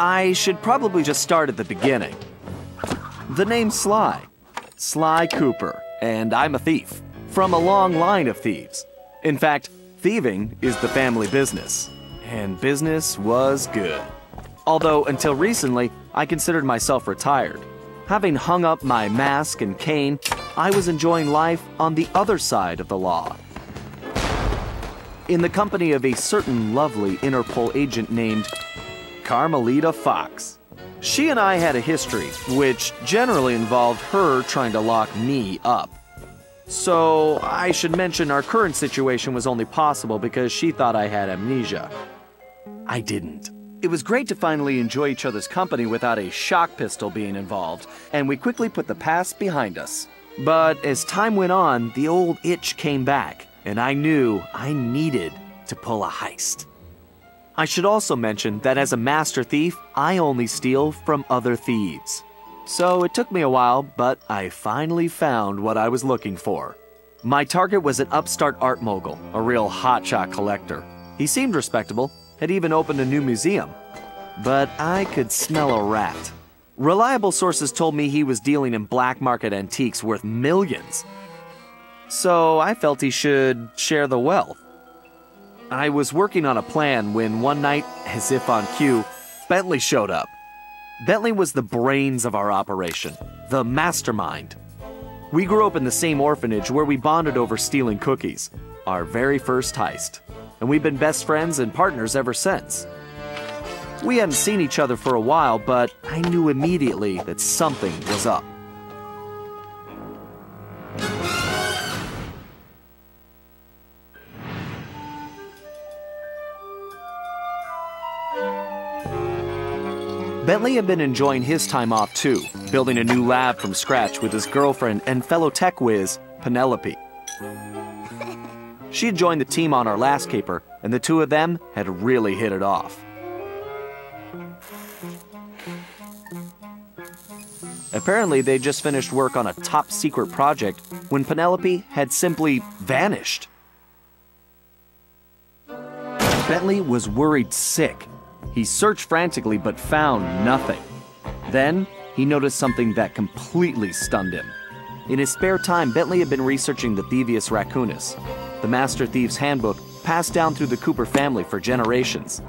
I should probably just start at the beginning. The name's Sly. Sly Cooper, and I'm a thief. From a long line of thieves. In fact, thieving is the family business. And business was good. Although, until recently, I considered myself retired. Having hung up my mask and cane, I was enjoying life on the other side of the law. In the company of a certain lovely Interpol agent named Carmelita Fox. She and I had a history, which generally involved her trying to lock me up. So, I should mention our current situation was only possible because she thought I had amnesia. I didn't. It was great to finally enjoy each other's company without a shock pistol being involved, and we quickly put the past behind us. But as time went on, the old itch came back, and I knew I needed to pull a heist. I should also mention that as a master thief, I only steal from other thieves. So it took me a while, but I finally found what I was looking for. My target was an upstart art mogul, a real hotshot collector. He seemed respectable, had even opened a new museum. But I could smell a rat. Reliable sources told me he was dealing in black market antiques worth millions. So I felt he should share the wealth. I was working on a plan when one night, as if on cue, Bentley showed up. Bentley was the brains of our operation, the mastermind. We grew up in the same orphanage where we bonded over stealing cookies, our very first heist, and we've been best friends and partners ever since. We hadn't seen each other for a while, but I knew immediately that something was up. Bentley had been enjoying his time off too, building a new lab from scratch with his girlfriend and fellow tech whiz, Penelope. She had joined the team on our last caper, and the two of them had really hit it off. Apparently, they just finished work on a top-secret project when Penelope had simply vanished. Bentley was worried sick. He searched frantically but found nothing. Then, he noticed something that completely stunned him. In his spare time, Bentley had been researching the Thievius Raccoonus, the Master Thief's handbook passed down through the Cooper family for generations.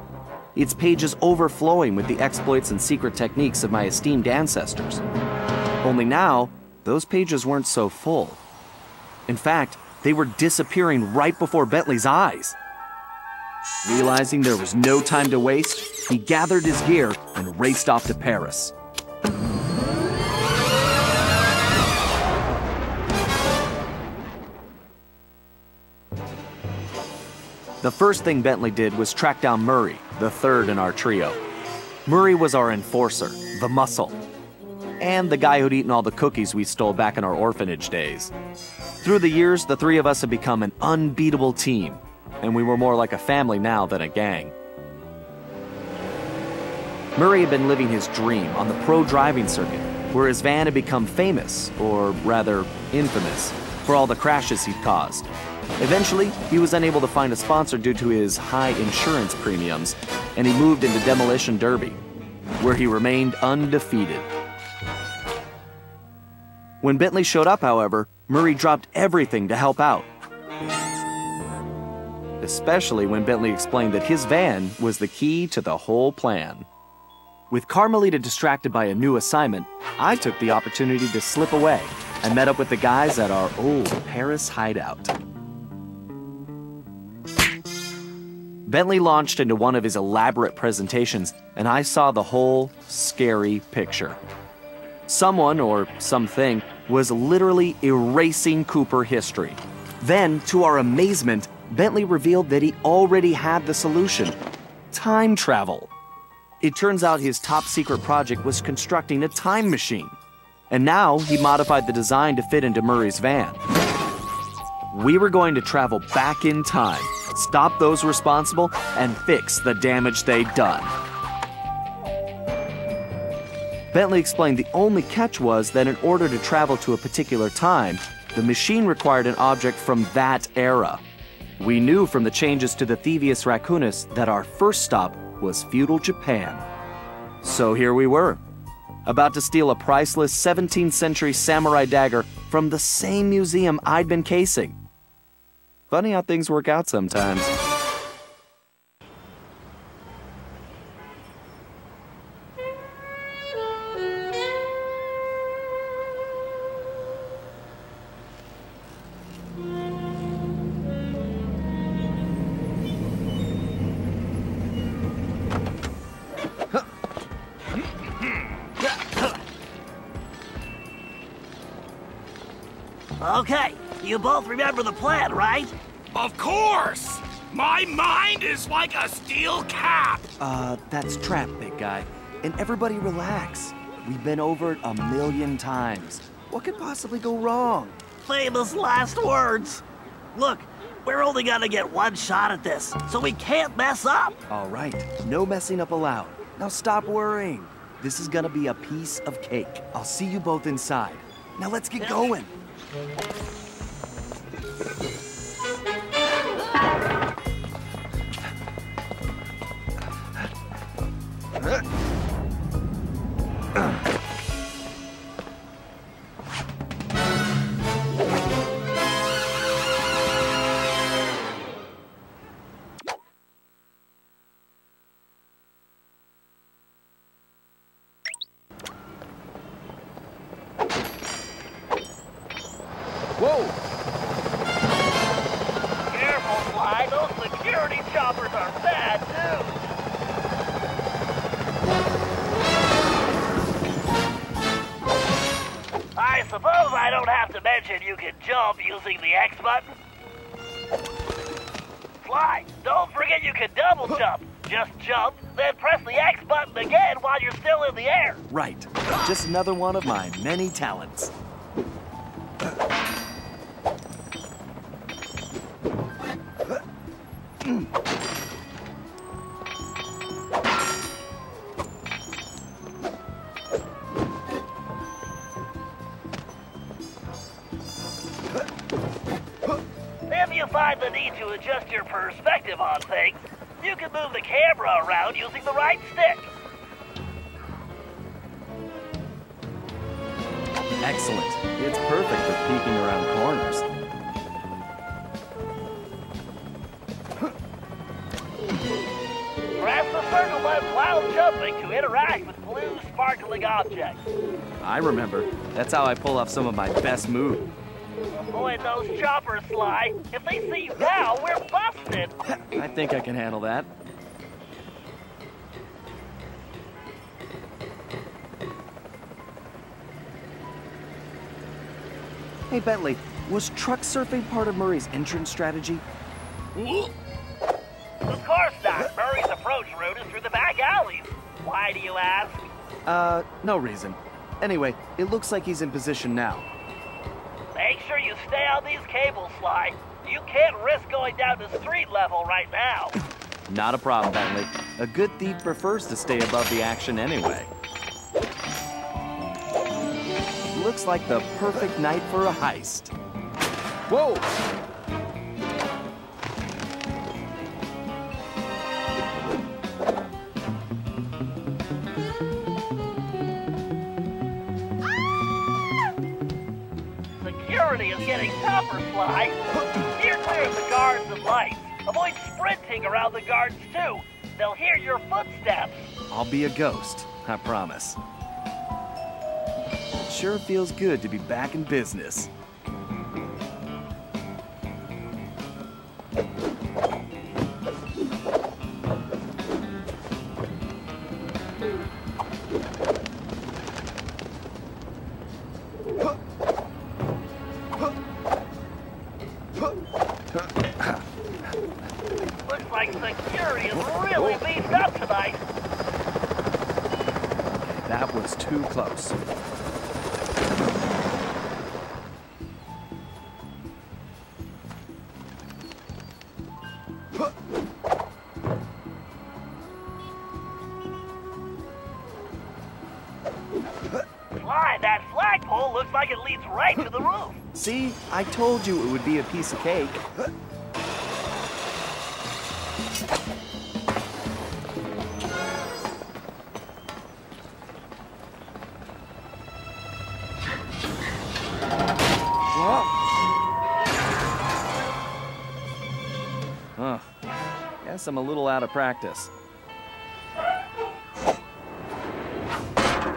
Its pages overflowing with the exploits and secret techniques of my esteemed ancestors. Only now, those pages weren't so full. In fact, they were disappearing right before Bentley's eyes. Realizing there was no time to waste, he gathered his gear and raced off to Paris. The first thing Bentley did was track down Murray, the third in our trio. Murray was our enforcer, the muscle, and the guy who'd eaten all the cookies we stole back in our orphanage days. Through the years, the three of us had become an unbeatable team, and we were more like a family now than a gang. Murray had been living his dream on the pro driving circuit, where his van had become famous, or rather, infamous, for all the crashes he'd caused. Eventually, he was unable to find a sponsor due to his high insurance premiums, and he moved into Demolition Derby, where he remained undefeated. When Bentley showed up, however, Murray dropped everything to help out. Especially when Bentley explained that his van was the key to the whole plan. With Carmelita distracted by a new assignment, I took the opportunity to slip away and met up with the guys at our old Paris hideout. Bentley launched into one of his elaborate presentations, and I saw the whole scary picture. Someone, or something, was literally erasing Cooper history. Then, to our amazement, Bentley revealed that he already had the solution: time travel. It turns out his top-secret project was constructing a time machine, and now he modified the design to fit into Murray's van. We were going to travel back in time, stop those responsible, and fix the damage they'd done. Bentley explained the only catch was that in order to travel to a particular time, the machine required an object from that era. We knew from the changes to the Thievius Raccoonus that our first stop was feudal Japan. So here we were, about to steal a priceless 17th century samurai dagger from the same museum I'd been casing. Funny how things work out sometimes. Okay, you both remember the plan, right? Of course! My mind is like a steel cap! That's Trap, big guy. And everybody relax. We've been over it a million times. What could possibly go wrong? Famous last words. Look, we're only gonna get one shot at this, so we can't mess up. All right, no messing up allowed. Now stop worrying. This is gonna be a piece of cake. I'll see you both inside. Now let's get going. Whoa! Careful, Sly. Those security choppers are bad too. I suppose I don't have to mention you can jump using the X button. Sly, don't forget you can double jump. Just jump, then press the X button again while you're still in the air. Right. Just another one of my many talents. If you find the need to adjust your perspective on things, you can move the camera around using the right stick. Excellent. It's perfect for peeking around corners. Press the circle button while jumping to interact with blue sparkling objects. I remember. That's how I pull off some of my best moves. Avoid those choppers, Sly. If they see you now, we're busted. I think I can handle that. Hey, Bentley, was truck surfing part of Murray's entrance strategy? Of course not. Murray's approach route is through the back alleys. Why do you ask? No reason. Anyway, it looks like he's in position now. Make sure you stay on these cables, Sly. You can't risk going down to street level right now. Not a problem, Bentley. A good thief prefers to stay above the action anyway. Looks like the perfect night for a heist. Whoa! Security is getting tougher, Sly. Steer clear of the guards and lights. Avoid sprinting around the guards, too. They'll hear your footsteps. I'll be a ghost, I promise. It sure feels good to be back in business. Looks like security is really beefed up tonight. That was too close. Sly, that flagpole looks like it leads right to the roof. See, I told you it would be a piece of cake. Guess I'm a little out of practice.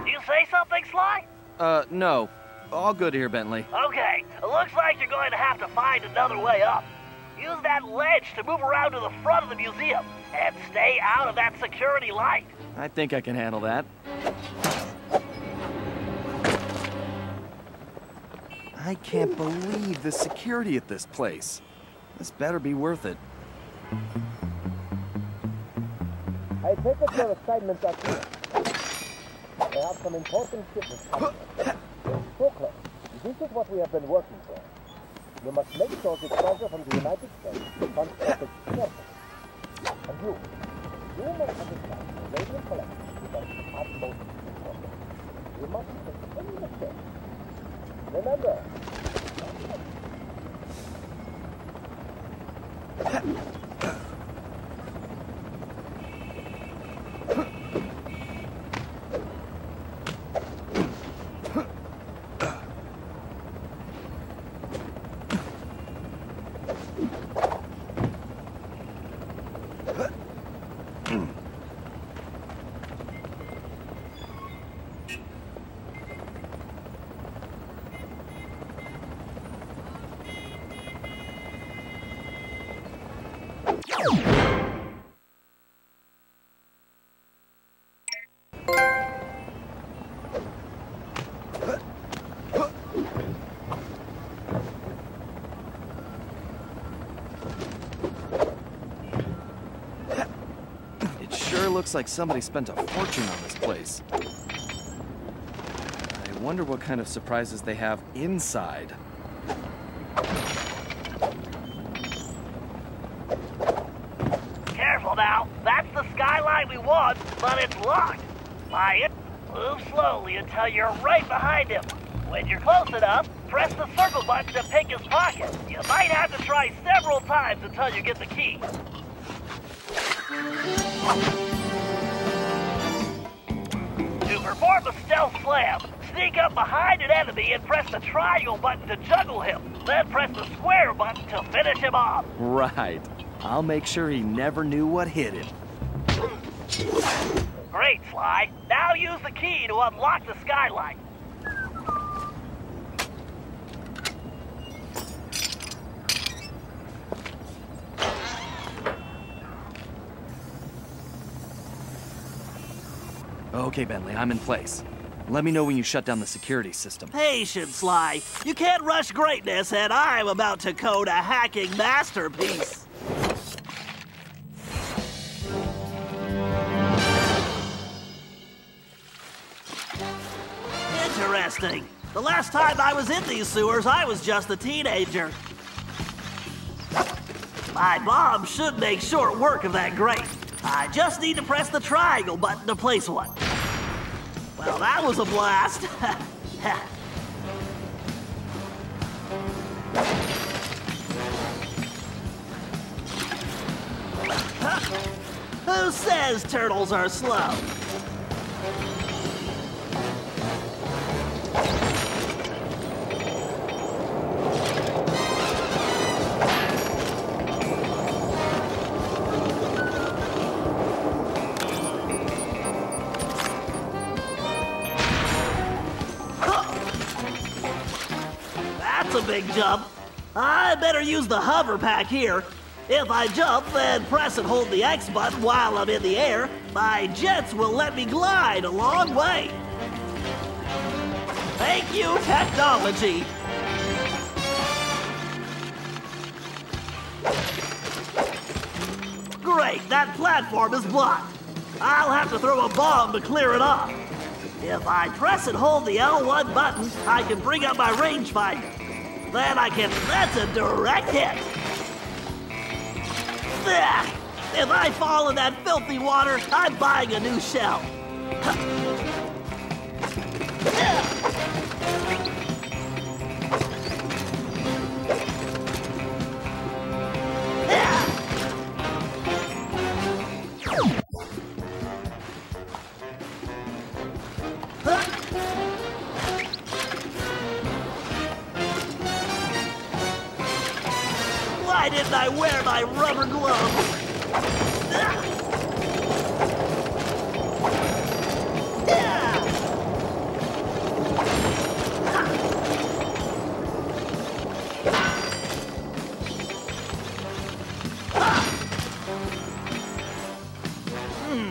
You say something, Sly? No. All good here, Bentley. Okay, it looks like you're going to have to find another way up. Use that ledge to move around to the front of the museum, and stay out of that security light. I think I can handle that. I can't believe the security at this place. This better be worth it. I take it your assignments are clear. They have some important shipments coming in. So close. This is what we have been working for. You must make sure the treasure from the United States becomes perfect careful. And you must understand the radium collection becomes utmost important. You must make any mistake. Remember, Looks like somebody spent a fortune on this place. I wonder what kind of surprises they have inside. Careful now. That's the skyline we want, but it's locked. By it, move slowly until you're right behind him. When you're close enough, press the circle button to pick his pocket. You might have to try several times until you get the key. To perform a stealth slam, sneak up behind an enemy and press the triangle button to juggle him. Then press the square button to finish him off. Right. I'll make sure he never knew what hit him. Great, Sly. Now use the key to unlock the skylight. Okay, Bentley, I'm in place. Let me know when you shut down the security system. Patience, Sly. You can't rush greatness, and I'm about to code a hacking masterpiece. Interesting. The last time I was in these sewers, I was just a teenager. My mom should make short work of that grate. I just need to press the triangle button to place one. Well, that was a blast. Who says turtles are slow? A big jump. I better use the hover pack here. If I jump, then press and hold the X button while I'm in the air, my jets will let me glide a long way. Thank you, technology. Great, that platform is blocked. I'll have to throw a bomb to clear it off. If I press and hold the L1 button, I can bring up my rangefinder. Then I can, that's a direct hit. Ugh. If I fall in that filthy water, I'm buying a new shell. Why didn't I wear my rubber gloves?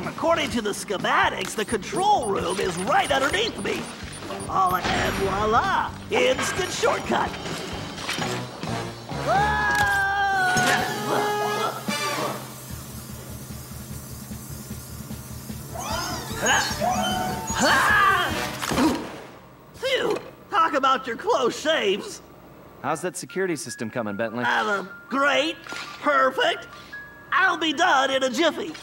According to the schematics, the control room is right underneath me. And voila! Instant shortcut! Phew! Talk about your close shaves! How's that security system coming, Bentley? Great! Perfect! I'll be done in a jiffy!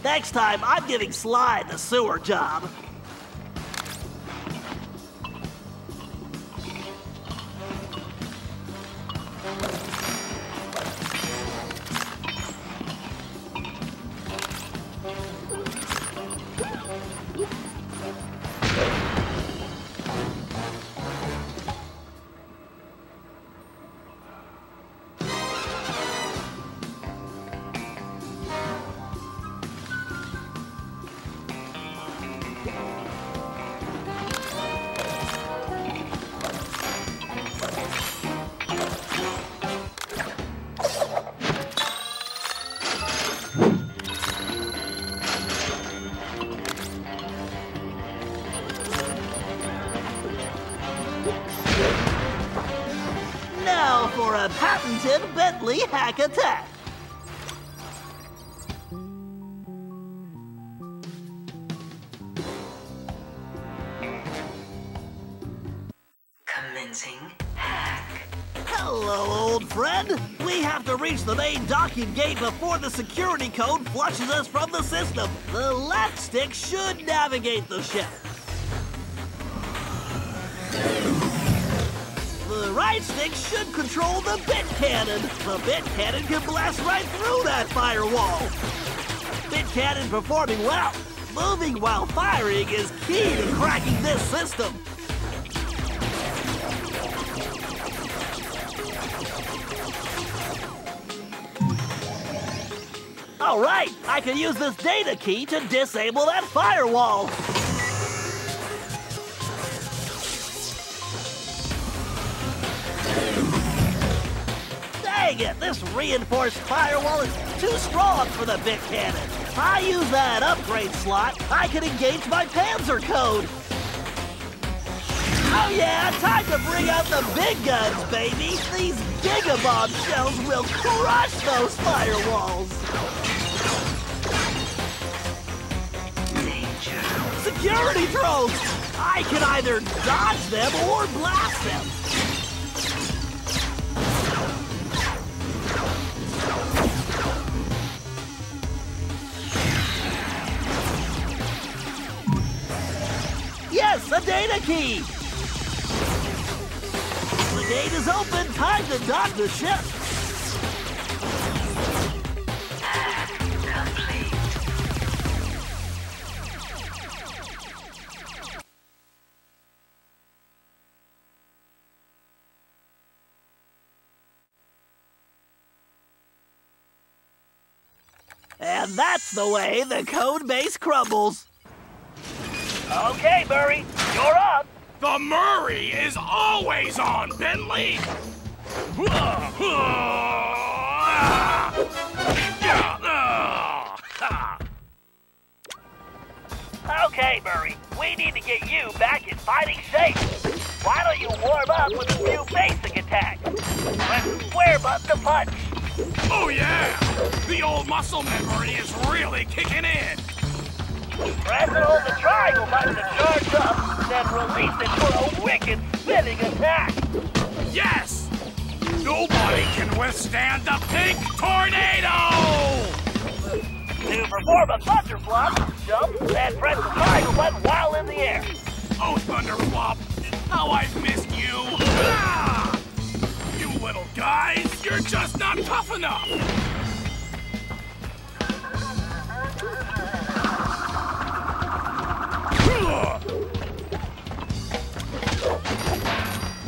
Next time, I'm giving Sly the sewer job. Now for a patented Bentley hack attack. Commencing hack. Hello, old friend. We have to reach the main docking gate before the security code flushes us from the system. The left stick should navigate the ship. The right stick should control the bit cannon. The bit cannon can blast right through that firewall. Bit cannon performing well. Moving while firing is key to cracking this system. All right, I can use this data key to disable that firewall. Dang it, this reinforced firewall is too strong for the bit cannon. If I use that upgrade slot, I can engage my Panzer code. Oh yeah, time to bring out the big guns, baby. These gigabomb shells will crush those firewalls. Security drones! I can either dodge them or blast them. Yes, a data key! The gate is open, time to dock the ship. And that's the way the code base crumbles. Okay, Murray, you're up. The Murray is always on, Bentley! Okay, Murray, we need to get you back in fighting shape. Why don't you warm up with a few basic attacks? Press the square button to punch. Oh yeah! The old muscle memory is really kicking in! Press and hold the triangle button to charge up, then release it for a wicked spinning attack. Yes! Nobody can withstand the pink tornado! To perform a thunder flop, jump, then press the triangle button while in the air. Oh, Thunderflop! How I've missed you! Ah! You not tough enough!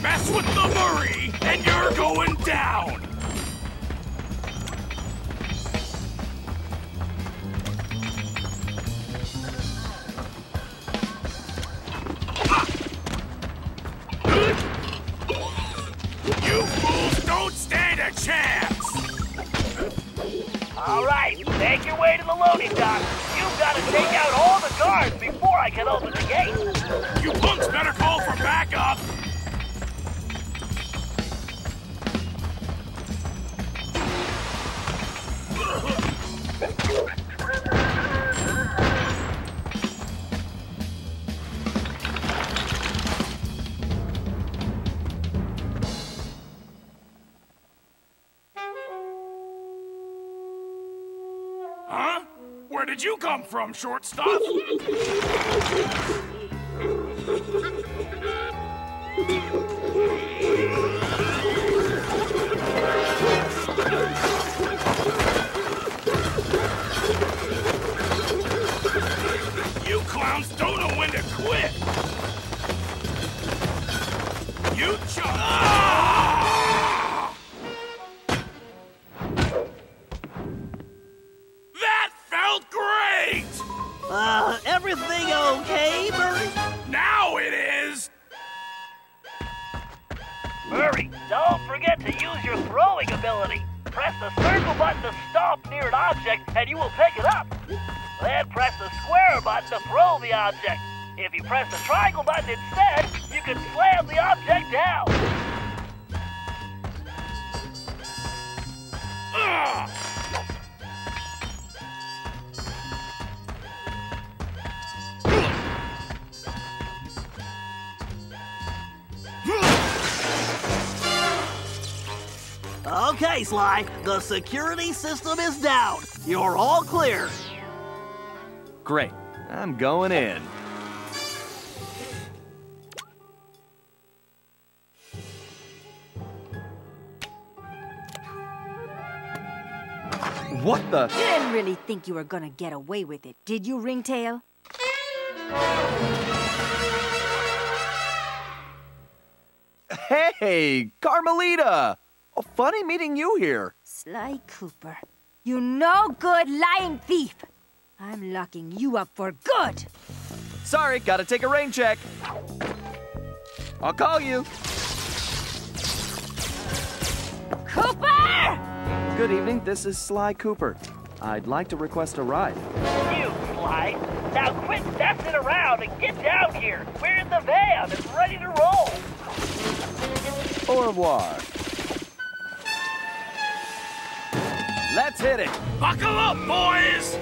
Mess with the Murray, and you're going down! You fools don't stand a chance! All right, make your way to the loading dock. You've got to take out all the guards before I can open the gate. You punks better call for backup! Huh? Where did you come from, shortstop? You clowns don't know when to quit! You That felt great! Everything okay, Murray? Now it is! Murray, don't forget to use your throwing ability. Press the circle button to stomp near an object and you will pick it up. Then press the square button to throw the object. If you press the triangle button instead, you can slam the object down. Ugh! Okay, Sly, the security system is down. You're all clear. Great. I'm going in. What the? You didn't really think you were gonna get away with it, did you, Ringtail? Hey, Carmelita! Oh, funny meeting you here. Sly Cooper, you no good lying thief! I'm locking you up for good! Sorry, gotta take a rain check. I'll call you. Cooper! Good evening, this is Sly Cooper. I'd like to request a ride. You, Sly. Now quit messing around and get down here. We're in the van and ready to roll. Au revoir. Let's hit it. Buckle up, boys!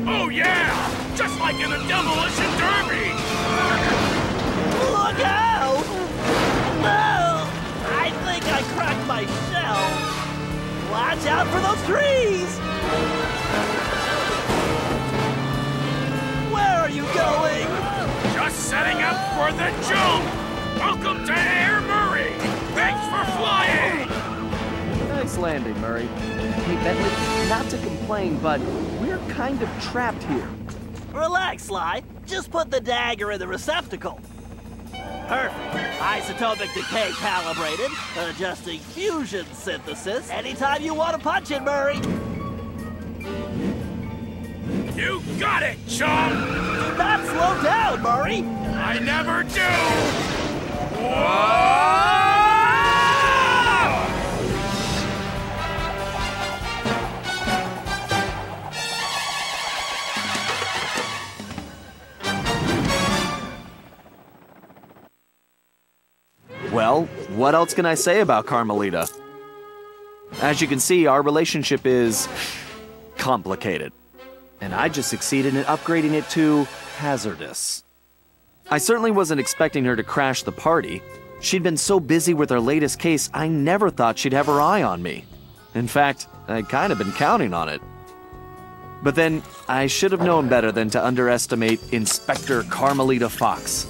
Oh yeah! Just like in a demolition derby! Look out! No! I think I cracked my shell. Watch out for those trees! Where are you going? Just setting up for the jump! Welcome to Air Murray! Thanks for flying! Nice landing, Murray. Hey, Bentley, not to complain, but we're kind of trapped here. Relax, Sly. Just put the dagger in the receptacle. Perfect. Isotopic decay calibrated. Adjusting fusion synthesis. Anytime you want to punch it, Murray. You got it, chum! Do not slow down, Murray. I never do! Whoa! Well, what else can I say about Carmelita? As you can see, our relationship is complicated. And I just succeeded in upgrading it to hazardous. I certainly wasn't expecting her to crash the party. She'd been so busy with her latest case, I never thought she'd have her eye on me. In fact, I'd kind of been counting on it. But then, I should have known better than to underestimate Inspector Carmelita Fox.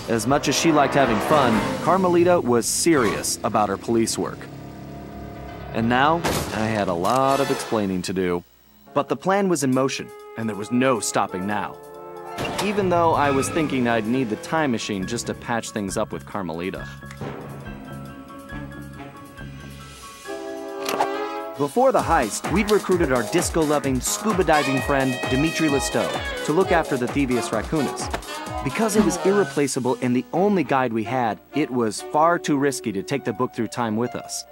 As much as she liked having fun, Carmelita was serious about her police work. And now, I had a lot of explaining to do. But the plan was in motion, and there was no stopping now. Even though I was thinking I'd need the time machine just to patch things up with Carmelita. Before the heist, we'd recruited our disco-loving, scuba-diving friend, Dimitri Listeau, to look after the Thievius Raccoonus. Because it was irreplaceable and the only guide we had, it was far too risky to take the book through time with us.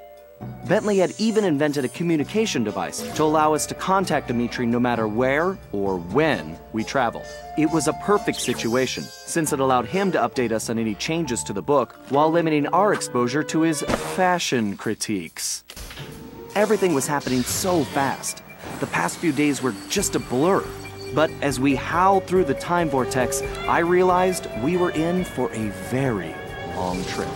Bentley had even invented a communication device to allow us to contact Dimitri no matter where or when we traveled. It was a perfect situation, since it allowed him to update us on any changes to the book while limiting our exposure to his fashion critiques. Everything was happening so fast. The past few days were just a blur. But as we howled through the time vortex, I realized we were in for a very long trip.